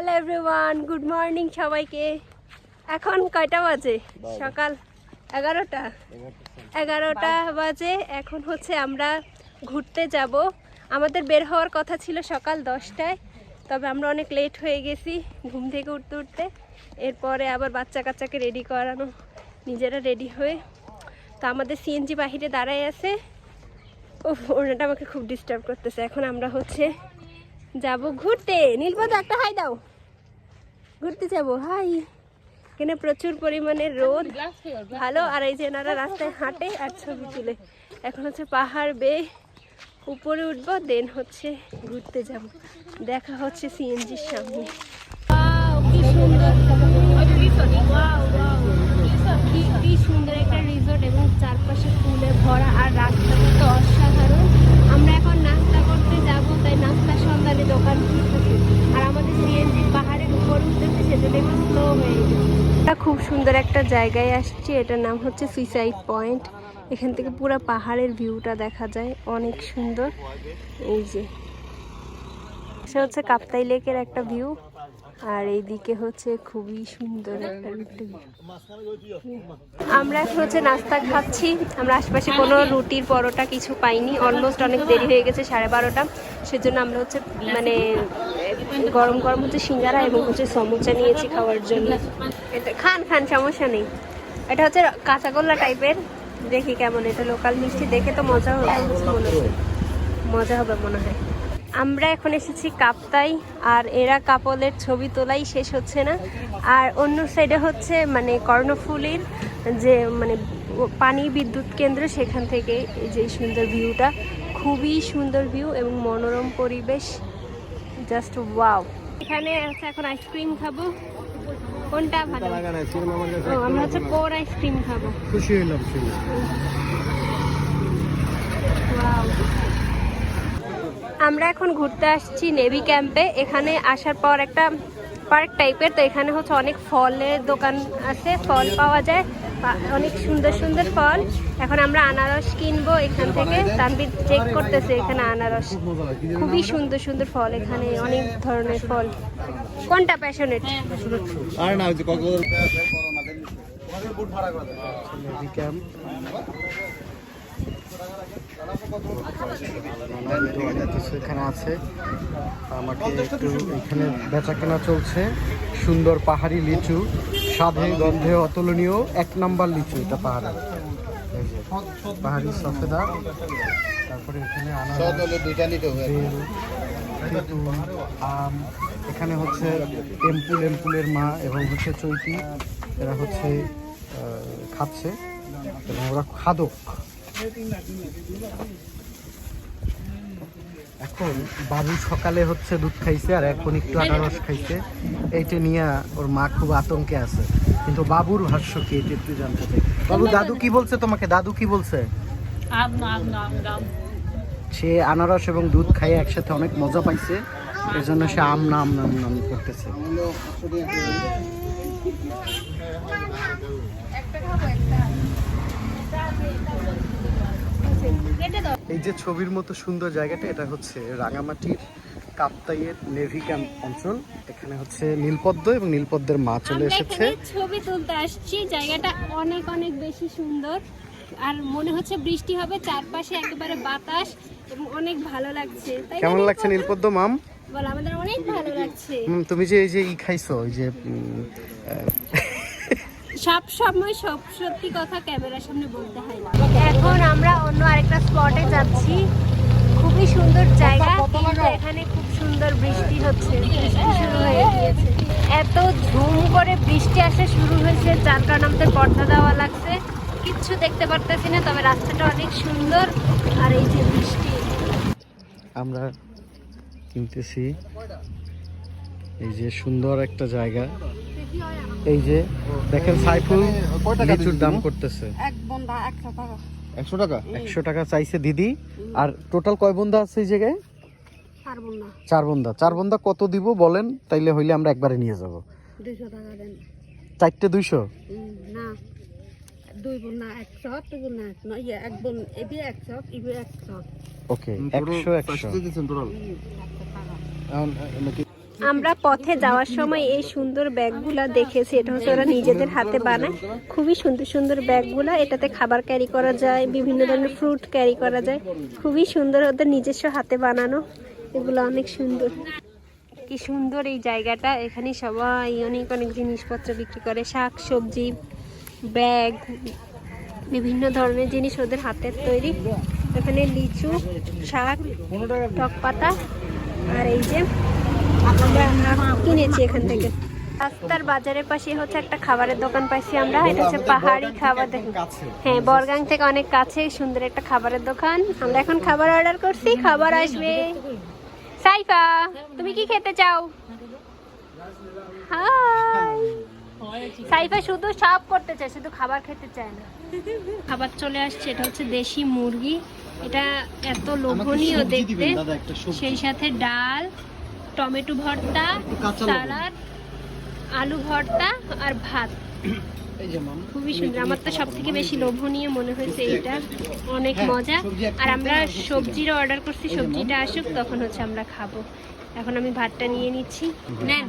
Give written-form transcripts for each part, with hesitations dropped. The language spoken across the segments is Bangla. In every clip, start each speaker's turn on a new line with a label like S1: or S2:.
S1: হ্যালো এভরিওয়ান, গুড মর্নিং সবাইকে। এখন কয়টা বাজে? সকাল 11টা বাজে। এখন হচ্ছে আমরা ঘুরতে যাব। আমাদের বের হওয়ার কথা ছিল সকাল 10টায়, তবে আমরা অনেক লেট হয়ে গেছি ঘুম থেকে উঠতে উঠতে। এরপরে আবার বাচ্চা কাচ্চাকে রেডি করানো, নিজেরা রেডি হয়ে। তো আমাদের সিএনজি বাহিরে দাঁড়ায় আছে। ওনাটা আমাকে খুব ডিস্টার্ব করতেছে। এখন আমরা হচ্ছে যাব ঘুরতে। নীলপদ একটা হাই দাও। ঘুরতে যাব, হাই। এখানে প্রচুর পরিমাণে রোদ, ভালো। আর এই যে এনারা রাস্তায় হাঁটে আর ছবি তুলে। এখন হচ্ছে পাহাড় বেয়ে উপরে উঠবো, দেন হচ্ছে ঘুরতে যাব। দেখা হচ্ছে সিএনজির সামনে। কি সুন্দর, কি সুন্দর একটা রিসোর্ট এবং চারপাশে ফুলে ভরা, আর রাস্তাটা তো অসাধারণ। আমরা এখন নাস্তা করতে যাব, তাই নাস্তার সন্ধানে দোকান খুঁজতেছি। আর আমাদের সিএনজি পাহাড়ের উপর উঠতেছে, সেজন্য একটু স্লো হয়ে গেছে। খুব সুন্দর একটা জায়গায় আসছি, এটার নাম হচ্ছে সুইসাইড পয়েন্ট। এখান থেকে পুরো পাহাড়ের ভিউটা দেখা যায়, অনেক সুন্দর। এই যে সে হচ্ছে কাপ্তাই লেকের একটা ভিউ, আর এইদিকে হচ্ছে খুবই সুন্দর একটা ভিউ। আমরা এখন হচ্ছে নাস্তা খাচ্ছি। আমরা আশেপাশে কোনো রুটির পরোটা কিছু পাইনি, অলমোস্ট অনেক দেরি হয়ে গেছে, 12:30। সেজন্য আমরা হচ্ছে মানে গরম গরম হচ্ছে সিঙ্গারা এবং হচ্ছে সমোসা নিয়েছি খাওয়ার জন্য। এটা খান সমস্যা নেই। এটা হচ্ছে কাঁচাগোল্লা টাইপের, দেখি কেমন। এটা লোকাল মিষ্টি, দেখে তো মজা হবে মনে হয়। আমরা এখন এসেছি কাপ্তাই, আর এরা কাপলের ছবি তোলাই শেষ হচ্ছে না। আর অন্য সাইডে হচ্ছে মানে কর্ণফুলীর যে মানে পানি বিদ্যুৎ কেন্দ্র, সেখান থেকে এই যে সুন্দর ভিউটা, খুবই সুন্দর ভিউ এবং মনোরম পরিবেশ, জাস্ট ওয়াও। এখানে এখন আইসক্রিম খাবো। কোনটা ভালো? আমরা হচ্ছে কোন আইসক্রিম খাবো।
S2: খুশি হইলাম।
S1: আমরা এখন ঘুরতে আসছি নেভি ক্যাম্পে। এখানে আসার পর একটা পার্ক টাইপের, তো এখানে হচ্ছে অনেক ফলের দোকান আছে, ফল পাওয়া যায়, অনেক সুন্দর সুন্দর ফল। এখন আমরা আনারস কিনবো এখান থেকে। তানভীর চেক করতেছে এখানে আনারস, খুবই সুন্দর সুন্দর ফল, এখানে অনেক ধরনের ফল। কোনটা প্যাশনেট?
S2: আর না হচ্ছে কক্সবাজার এখানে আছে। আমাকে একটু এখানে বেচা কেনা চলছে। সুন্দর পাহাড়ি লিচু, স্বাদে গন্ধে অতুলনীয়, 1 নাম্বার লিচু এটা পাহাড়ের। পাহাড়ি সফেদা, তারপরে এখানে আম। এখানে হচ্ছে এমপুলের মা এবং হচ্ছে চৈতি, এরা হচ্ছে খাচ্ছে এবং ওরা খাদক। এখন বাবু সকালে হচ্ছে দুধ খাইছে আর এখন একটু আনারস খাইছে। এইটা নিয়ে ওর মা খুব আতঙ্কে আছে, কিন্তু বাবুর ভাষ্য কি এটা একটু জানতে চাই। বাবু, দাদু কি বলছে তোমাকে? দাদু কি বলছে? সে আনারস এবং দুধ খাইয়ে একসাথে অনেক মজা পাইছে, এই জন্য সে আম নাম করতেছে। এই যে ছবির মতো সুন্দর জায়গাটা, এটা হচ্ছে রাঙামাটির কাপ্তাইয়ের নেভি ক্যাম্প অঞ্চল। এখানে হচ্ছে নীলপদ্ম এবং নীলপদ্মের মা চলে এসেছে।
S1: ছবি তুলতে আসছি, জায়গাটা অনেক অনেক বেশি সুন্দর, আর মনে হচ্ছে বৃষ্টি হবে, চারপাশে একেবারে বাতাস এবং অনেক ভালো লাগছে।
S2: কেমন লাগছে নীলপদ্ম মাম?
S1: বল, আমাদের অনেক ভালো লাগছে।
S2: তুমি যে এই যে খাইছো, ওই যে
S1: সব সময় সব সত্যি কথা ক্যামেরার সামনে বলতে হয় না। এখন আমরা অন্য আরেকটা স্পটে যাচ্ছি, খুবই সুন্দর জায়গা, কিন্তু এখানে খুব সুন্দর বৃষ্টি হচ্ছে, শুরু হয়ে গিয়েছে। এত ঝুম করে বৃষ্টি আসা শুরু হয়েছে, যার কারণে আমাদের পর্দা দেওয়া লাগছে, কিচ্ছু দেখতে পারতেছি না, তবে রাস্তাটা অনেক সুন্দর। আর এই যে বৃষ্টি,
S2: আমরা কিনতেছি এই যে সুন্দর একটা জায়গা। এই যে দেখেন, সাইফুল লিচুর দাম করতেছে 100 টাকা। 100 টাকা চাইছে দিদি। আর টোটাল কয় বন্ধা আছে এই জায়গায়? 4 বন্ধা। কত দিব বলেন, তাইলে হইলে আমরা একবারে নিয়ে যাব।
S1: 200 টাকা দেন।
S2: 4টে 200?
S1: না, 2 বন্ধা 100, 2 বন্ধা 100, ইয়ে 1 বন্ধা এবি 100, ইবি 100।
S2: ওকে, 100 দিছেন টোটাল।
S1: আমরা পথে যাওয়ার সময় এই সুন্দর ব্যাগগুলা দেখেছি। এটা হচ্ছে ওরা নিজেদের হাতে বানায়, খুবই সুন্দর সুন্দর ব্যাগগুলা। এটাতে খাবার ক্যারি করা যায়, বিভিন্ন ধরনের ফ্রুট ক্যারি করা যায়, খুবই সুন্দর, ওদের নিজস্ব হাতে বানানো। এগুলো অনেক সুন্দর, কি সুন্দর এই জায়গাটা। এখানে সবাই অনেক অনেক জিনিসপত্র বিক্রি করে, শাক সবজি, ব্যাগ, বিভিন্ন ধরনের জিনিস ওদের হাতের তৈরি। এখানে লিচু, শাক, টক পাতা, আর এই যে আমরা কিনেছি এখান থেকে। রাস্তার বাজারের পাশে হচ্ছে একটা খাবারের দোকান পাইছি আমরা, এটা হচ্ছে পাহাড়ি খাবার। দেখুন, হ্যাঁ, বরগাং থেকে অনেক কাছে, সুন্দর একটা খাবারের দোকান। আমরা এখন খাবার অর্ডার করছি, খাবার আসবে। সাইফা, তুমি কি খেতে চাও? হাই, সাইফা শুধু সাপ করতে চায়, শুধু খাবার খেতে চায় না। খাবার চলে আসছে, এটা হচ্ছে দেশি মুরগি। এটা এত লোভনীয় দেখতে, সেই সাথে ডাল, টমেটো ভর্তা, সালাদ, আলু ভর্তা আর ভাত। খুবই সুন্দর। আমার তো সব থেকে বেশি লোভনীয় মনে হয়েছে এটা, অনেক মজা। আর আমরা সবজিরও অর্ডার করছি, সবজিটা আসুক তখন হচ্ছে আমরা খাবো। এখন আমি ভাতটা নিয়ে নিচ্ছি। নেন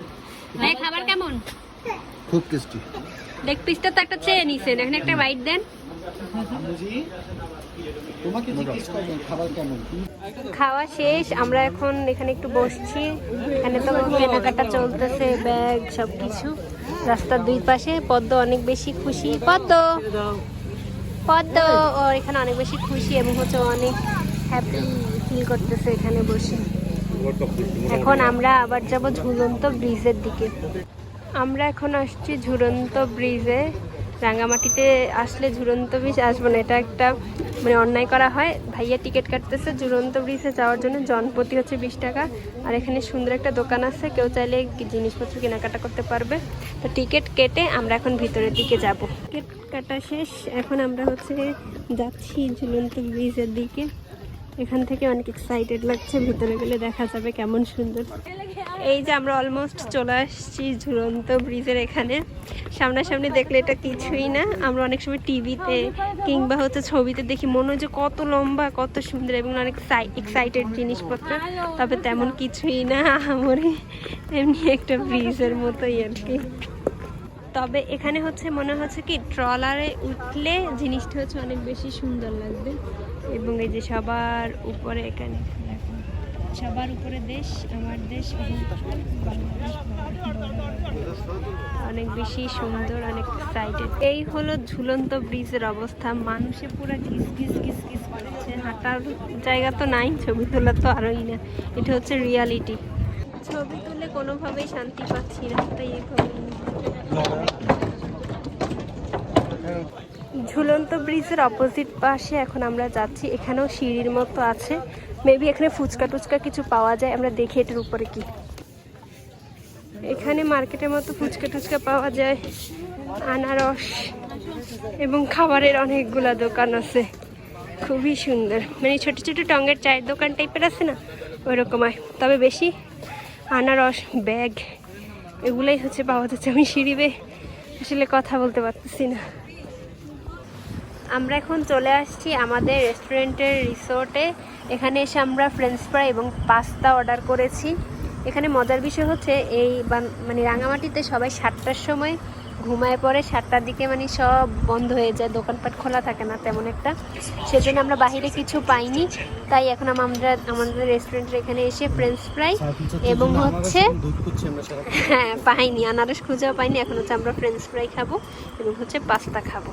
S1: ভাই, খাবার কেমন?
S2: খুব টেস্টি।
S1: লেগ পিসটা তো একটা চেয়ে নিছেন, এখন একটা বাইট দেন। খাওয়া শেষ, আমরা এখন এখানে একটু বসছি। এখানে তো কেনাকাটা চলতেছে, ব্যাগ সবকিছু। রাস্তার দুই পাশে পদ্ম অনেক বেশি খুশি। পদ্ম ওর এখানে অনেক বেশি খুশি এবং হচ্ছে অনেক হ্যাপি ফিল করতেছে এখানে বসে। এখন আমরা আবার যাব ঝুলন্ত ব্রিজের দিকে। আমরা এখন আসছি ঝুলন্ত ব্রিজে। রাঙামাটিতে আসলে ঝুলন্ত ব্রিজ আসবো না, এটা একটা মানে অন্যায় করা হয়। ভাইয়া টিকিট কাটতেছে ঝুলন্ত ব্রিজে যাওয়ার জন্য, জনপ্রতি হচ্ছে 20 টাকা। আর এখানে সুন্দর একটা দোকান আছে, কেউ চাইলে জিনিসপত্র কেনাকাটা করতে পারবে। তো টিকিট কেটে আমরা এখন ভিতরের দিকে যাব। টিকিট কাটা শেষ, এখন আমরা হচ্ছে যাচ্ছি ঝুলন্ত ব্রিজের দিকে। এখান থেকে অনেক এক্সাইটেড লাগছে, ভিতরে গেলে দেখা যাবে কেমন সুন্দর। এই যে আমরা অলমোস্ট চলে আসছি ঝুলন্ত ব্রিজের এখানে। সামনাসামনি দেখলে এটা কিছুই না। আমরা অনেক সময় টিভিতে কিংবা হচ্ছে ছবিতে দেখি, মনে হয় যে কত লম্বা, কত সুন্দর এবং অনেক এক্সাইটেড জিনিসপত্র, তবে তেমন কিছুই না। আমারই এমনি একটা ব্রিজের মতোই আর কি। তবে এখানে হচ্ছে মনে হচ্ছে কি ট্রলারে উঠলে জিনিসটা হচ্ছে অনেক বেশি সুন্দর লাগবে। এবং এই যে সবার উপরে, এখানে সবার উপরে দেশ, আমার দেশ, অনেক বেশি সুন্দর, অনেক এক্সাইটেড। এই হলো ঝুলন্ত ব্রিজের অবস্থা। মানুষে পুরো ঘিস ঘিস ঘিস ঘিস করছে, হাঁটার জায়গা তো নাই, ছবি তোলা তো আরোই না। এটা হচ্ছে রিয়ালিটি। ছবি তুলে কোনোভাবেই শান্তি পাচ্ছি না, তাই ঝুলন্ত ব্রিজের অপোজিট পাশে এখন আমরা যাচ্ছি। এখানেও সিঁড়ির মতো আছে, মেবি এখানে ফুচকা টুচকা কিছু পাওয়া যায়। আমরা দেখি এটার উপরে কি। এখানে মার্কেটের মতো ফুচকা টুচকা পাওয়া যায়, আনারস এবং খাবারের অনেকগুলা দোকান আছে। খুবই সুন্দর, মানে ছোট ছোট টঙ্গের চায়ের দোকান টাইপের আছে না, ওইরকম। তবে বেশি আনারস, ব্যাগ এগুলাই হচ্ছে পাওয়া যাচ্ছে। আমি সিঁড়ি বেয়ে আসলে কথা বলতে পারতেছি না। আমরা এখন চলে আসছি আমাদের রেস্টুরেন্টের রিসোর্টে। এখানে এসে আমরা ফ্রেঞ্চ ফ্রাই এবং পাস্তা অর্ডার করেছি। এখানে মজার বিষয় হচ্ছে এই মানে রাঙামাটিতে সবাই 7টার সময় ঘুমায় পড়ে, 7টার দিকে মানে সব বন্ধ হয়ে যায়, দোকানপাট খোলা থাকে না তেমন একটা। সেজন্য আমরা বাইরে কিছু পাইনি, তাই এখন আমরা আমাদের রেস্টুরেন্টের এখানে এসে ফ্রেঞ্চ ফ্রাই এবং হচ্ছে হ্যাঁ পাইনি, আনারস খুঁজেও পাইনি। এখন হচ্ছে আমরা ফ্রেঞ্চ ফ্রাই খাবো এবং হচ্ছে পাস্তা খাবো।